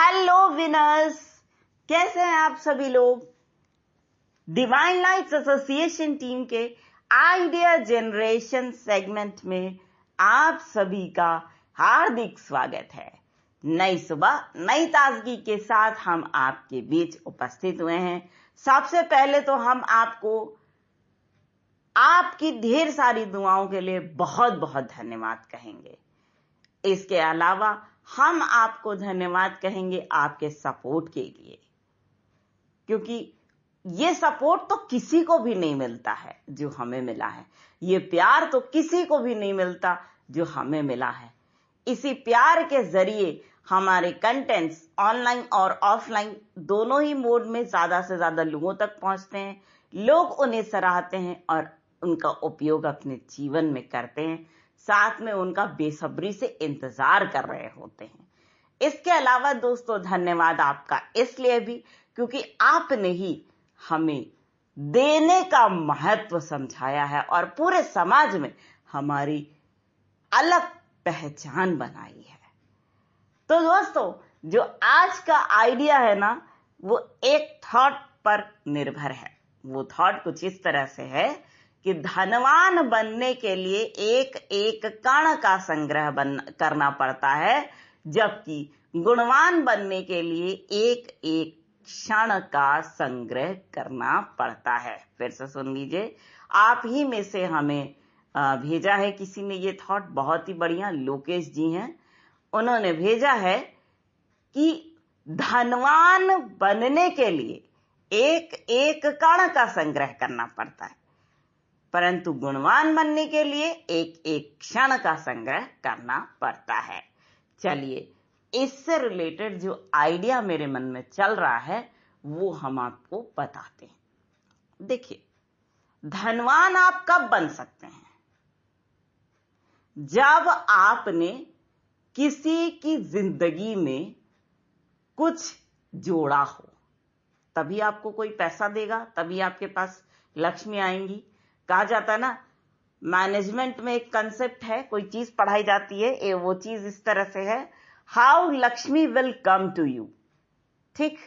Hello winners, कैसे हैं आप सभी लोग। डिवाइन लाइट्स एसोसिएशन टीम के आइडिया जनरेशन सेगमेंट में आप सभी का हार्दिक स्वागत है। नई सुबह नई ताजगी के साथ हम आपके बीच उपस्थित हुए हैं। सबसे पहले तो हम आपको आपकी ढेर सारी दुआओं के लिए बहुत बहुत धन्यवाद कहेंगे। इसके अलावा हम आपको धन्यवाद कहेंगे आपके सपोर्ट के लिए, क्योंकि ये सपोर्ट तो किसी को भी नहीं मिलता है जो हमें मिला है। ये प्यार तो किसी को भी नहीं मिलता जो हमें मिला है। इसी प्यार के जरिए हमारे कंटेंट्स ऑनलाइन और ऑफलाइन दोनों ही मोड में ज्यादा से ज्यादा लोगों तक पहुंचते हैं। लोग उन्हें सराहते हैं और उनका उपयोग अपने जीवन में करते हैं, साथ में उनका बेसब्री से इंतजार कर रहे होते हैं। इसके अलावा दोस्तों, धन्यवाद आपका इसलिए भी क्योंकि आपने ही हमें देने का महत्व समझाया है और पूरे समाज में हमारी अलग पहचान बनाई है। तो दोस्तों, जो आज का आइडिया है ना, वो एक थॉट पर निर्भर है। वो थॉट कुछ इस तरह से है कि धनवान बनने के लिए एक एक कण का संग्रह करना पड़ता है, जबकि गुणवान बनने के लिए एक एक क्षण का संग्रह करना पड़ता है। फिर से सुन लीजिए, आप ही में से हमें भेजा है किसी ने ये थॉट, बहुत ही बढ़िया, लोकेश जी हैं। उन्होंने भेजा है कि धनवान बनने के लिए एक एक कण का संग्रह करना पड़ता है, परंतु गुणवान बनने के लिए एक एक क्षण का संग्रह करना पड़ता है। चलिए, इससे रिलेटेड जो आइडिया मेरे मन में चल रहा है वो हम आपको बताते हैं। देखिए, धनवान आप कब बन सकते हैं? जब आपने किसी की जिंदगी में कुछ जोड़ा हो, तभी आपको कोई पैसा देगा, तभी आपके पास लक्ष्मी आएंगी। कहा जाता है ना, मैनेजमेंट में एक कंसेप्ट है, कोई चीज पढ़ाई जाती है, वो चीज इस तरह से है, how Lakshmi will come to you. ठीक,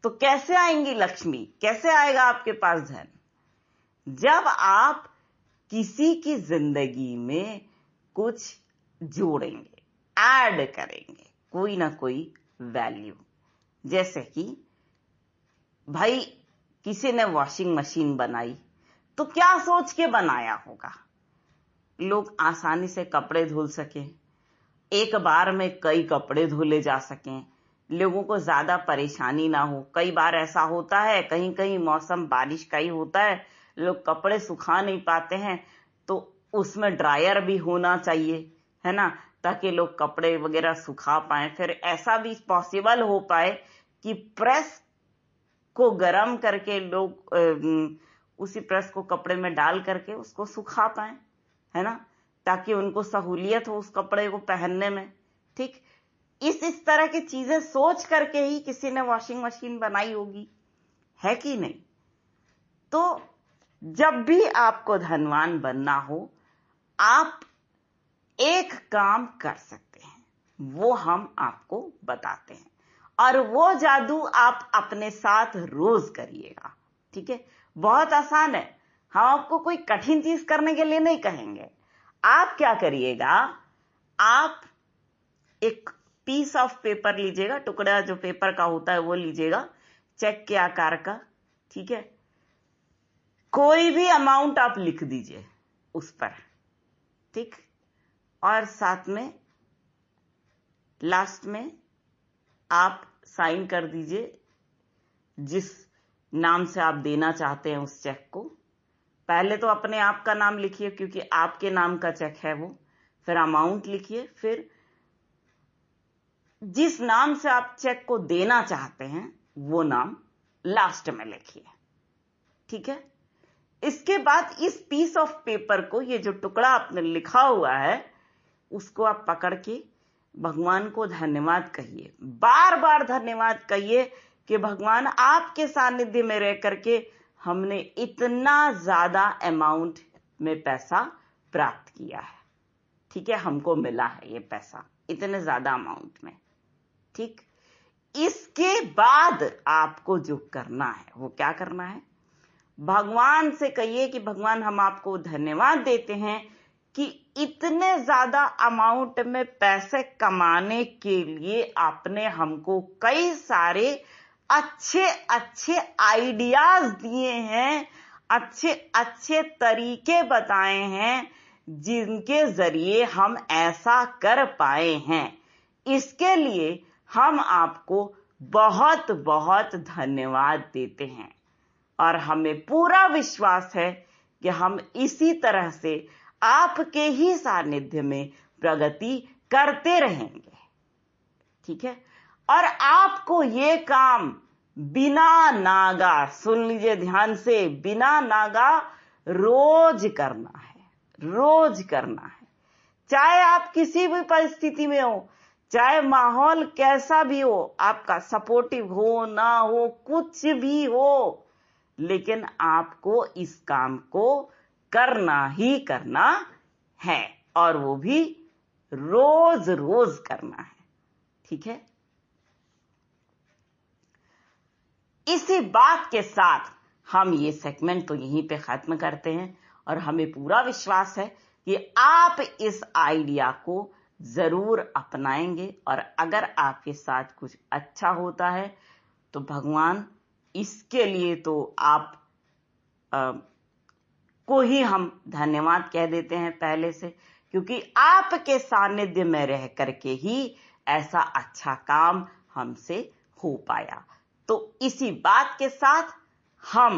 तो कैसे आएंगी लक्ष्मी, कैसे आएगा आपके पास धन? जब आप किसी की जिंदगी में कुछ जोड़ेंगे, ऐड करेंगे कोई ना कोई वैल्यू। जैसे कि भाई, किसी ने वॉशिंग मशीन बनाई तो क्या सोच के बनाया होगा? लोग आसानी से कपड़े धुल सकें, एक बार में कई कपड़े धुले जा सकें, लोगों को ज्यादा परेशानी ना हो। कई बार ऐसा होता है, कहीं कहीं मौसम बारिश का ही होता है, लोग कपड़े सुखा नहीं पाते हैं, तो उसमें ड्रायर भी होना चाहिए, है ना, ताकि लोग कपड़े वगैरह सुखा पाए। फिर ऐसा भी पॉसिबल हो पाए कि प्रेस को गर्म करके लोग उसी प्रेस को कपड़े में डाल करके उसको सुखा पाए, है ना, ताकि उनको सहूलियत हो उस कपड़े को पहनने में। ठीक, इस तरह की चीजें सोच करके ही किसी ने वॉशिंग मशीन बनाई होगी, है कि नहीं? तो जब भी आपको धनवान बनना हो, आप एक काम कर सकते हैं, वो हम आपको बताते हैं, और वो जादू आप अपने साथ रोज करिएगा। ठीक है, बहुत आसान है। हम आपको कोई कठिन चीज करने के लिए नहीं कहेंगे। आप क्या करिएगा, आप एक पीस ऑफ पेपर लीजिएगा, टुकड़ा जो पेपर का होता है वो लीजिएगा, चेक के आकार का। ठीक है, कोई भी अमाउंट आप लिख दीजिए उस पर। ठीक, और साथ में लास्ट में आप साइन कर दीजिए जिस नाम से आप देना चाहते हैं उस चेक को। पहले तो अपने आप का नाम लिखिए, क्योंकि आपके नाम का चेक है वो। फिर अमाउंट लिखिए, फिर जिस नाम से आप चेक को देना चाहते हैं वो नाम लास्ट में लिखिए। ठीक है, इसके बाद इस पीस ऑफ पेपर को, ये जो टुकड़ा आपने लिखा हुआ है, उसको आप पकड़ के भगवान को धन्यवाद कहिए, बार बार धन्यवाद कहिए कि भगवान, आपके सानिध्य में रह करके हमने इतना ज्यादा अमाउंट में पैसा प्राप्त किया है। ठीक है, हमको मिला है ये पैसा इतने ज्यादा अमाउंट में। ठीक, इसके बाद आपको जो करना है वो क्या करना है, भगवान से कहिए कि भगवान हम आपको धन्यवाद देते हैं कि इतने ज्यादा अमाउंट में पैसे कमाने के लिए आपने हमको कई सारे अच्छे अच्छे आइडियाज दिए हैं, अच्छे अच्छे तरीके बताए हैं जिनके जरिए हम ऐसा कर पाए हैं। इसके लिए हम आपको बहुत बहुत धन्यवाद देते हैं और हमें पूरा विश्वास है कि हम इसी तरह से आपके ही सानिध्य में प्रगति करते रहेंगे। ठीक है, और आपको ये काम बिना नागा, सुन लीजिए ध्यान से, बिना नागा रोज करना है, रोज करना है। चाहे आप किसी भी परिस्थिति में हो, चाहे माहौल कैसा भी हो, आपका सपोर्टिव हो ना हो, कुछ भी हो, लेकिन आपको इस काम को करना ही करना है और वो भी रोज रोज करना है। ठीक है, इसी बात के साथ हम ये सेगमेंट तो यहीं पे खत्म करते हैं और हमें पूरा विश्वास है कि आप इस आइडिया को जरूर अपनाएंगे और अगर आपके साथ कुछ अच्छा होता है तो भगवान इसके लिए तो आप को ही हम धन्यवाद कह देते हैं पहले से, क्योंकि आपके सानिध्य में रह करके ही ऐसा अच्छा काम हमसे हो पाया। तो इसी बात के साथ हम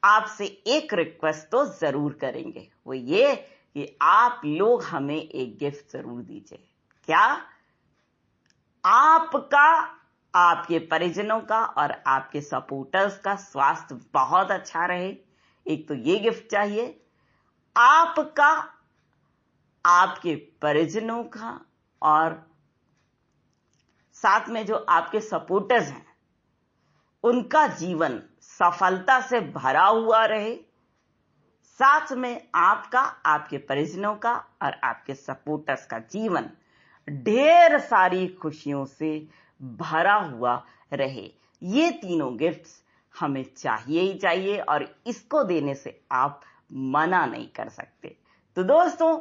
आपसे एक रिक्वेस्ट तो जरूर करेंगे, वो ये कि आप लोग हमें एक गिफ्ट जरूर दीजिए। क्या? आपका, आपके परिजनों का और आपके सपोर्टर्स का स्वास्थ्य बहुत अच्छा रहे, एक तो ये गिफ्ट चाहिए। आपका, आपके परिजनों का और साथ में जो आपके सपोर्टर्स हैं उनका जीवन सफलता से भरा हुआ रहे। साथ में आपका, आपके परिजनों का और आपके सपोर्टर्स का जीवन ढेर सारी खुशियों से भरा हुआ रहे। ये तीनों गिफ्ट्स हमें चाहिए ही चाहिए और इसको देने से आप मना नहीं कर सकते। तो दोस्तों,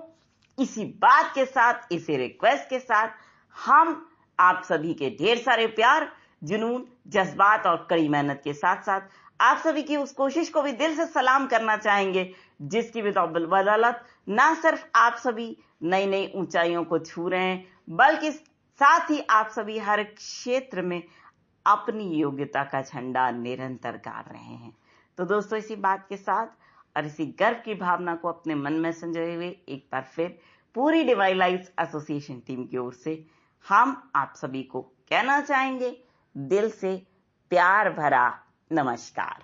इसी बात के साथ, इसी रिक्वेस्ट के साथ हम आप सभी के ढेर सारे प्यार, जुनून, जज्बात और कड़ी मेहनत के साथ साथ आप सभी की उस कोशिश को भी दिल से सलाम करना चाहेंगे जिसकी बदौलत ना सिर्फ आप सभी नई नई ऊंचाइयों को छू रहे हैं, बल्कि साथ ही आप सभी हर क्षेत्र में अपनी योग्यता का झंडा निरंतर गाड़ रहे हैं। तो दोस्तों, इसी बात के साथ और इसी गर्व की भावना को अपने मन में संजोए हुए एक बार फिर पूरी डिवाइन लाइट्स एसोसिएशन टीम की ओर से हम आप सभी को कहना चाहेंगे दिल से प्यार भरा नमस्कार।